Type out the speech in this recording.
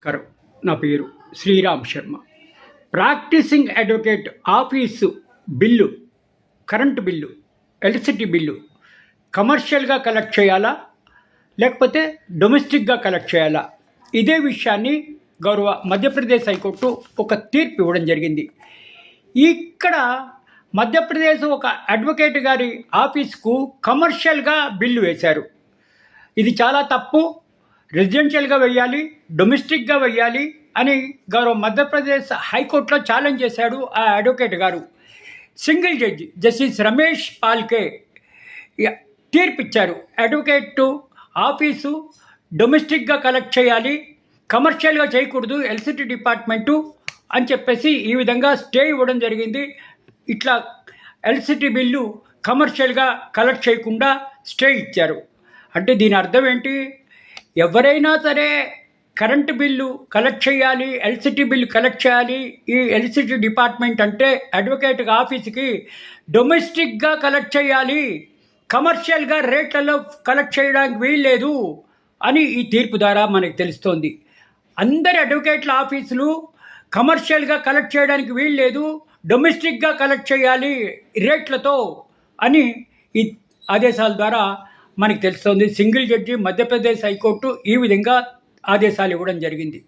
నమస్కారం. నా పేరు Sriram Sharma. Practising advocate office bill, current bill, electricity bill కమర్షియల్గా కలెక్ట్ చేయాలా లేకపోతే డొమెస్టిక్గా కలెక్ట్ చేయాలా? ఇదే విషయాన్ని గౌరవ మధ్యప్రదేశ్ హైకోర్టు ఒక తీర్పు ఇవ్వడం జరిగింది. ఇక్కడ మధ్యప్రదేశ్ ఒక అడ్వకేట్ గారి ఆఫీస్కు కమర్షియల్గా బిల్లు వేశారు. ఇది చాలా తప్పు. రెసిడెన్షియల్గా వెయ్యాలి, డొమెస్టిక్గా వెయ్యాలి అని గౌరవ మధ్యప్రదేశ్ హైకోర్టులో ఛాలెంజ్ చేశాడు ఆ అడ్వకేట్ గారు. Single judge justice Ramesh Palke తీర్పిచ్చారు. అడ్వకేట్ ఆఫీసు డొమెస్టిక్గా కలెక్ట్ చేయాలి, కమర్షియల్గా చేయకూడదు ఎలక్ట్రిసిటీ డిపార్ట్మెంటు అని చెప్పేసి ఈ విధంగా స్టే ఇవ్వడం జరిగింది. ఇట్లా ఎలక్ట్రిసిటీ బిల్లు కమర్షియల్గా కలెక్ట్ చేయకుండా స్టే ఇచ్చారు. అంటే దీని అర్థం ఏంటి? ఎవరైనా సరే కరెంటు బిల్లు కలెక్ట్ చేయాలి, ఎలక్ట్రిసిటీ బిల్లు కలెక్ట్ చేయాలి. ఈ ఎలక్ట్రిసిటీ డిపార్ట్మెంట్ అంటే అడ్వకేట్ ఆఫీస్కి డొమెస్టిక్గా కలెక్ట్ చేయాలి, కమర్షియల్గా రేట్లలో కలెక్ట్ చేయడానికి వీల్లేదు అని ఈ తీర్పు ద్వారా మనకు తెలుస్తోంది. అందరి అడ్వకేట్ల ఆఫీసులు కమర్షియల్గా కలెక్ట్ చేయడానికి వీల్లేదు, డొమెస్టిక్గా కలెక్ట్ చేయాలి రేట్లతో అని ఈ ఆదేశాల ద్వారా మనకు తెలుస్తోంది. సింగిల్ జడ్జి మధ్యప్రదేశ్ హైకోర్టు ఈ విధంగా ఆదేశాలు ఇవ్వడం జరిగింది.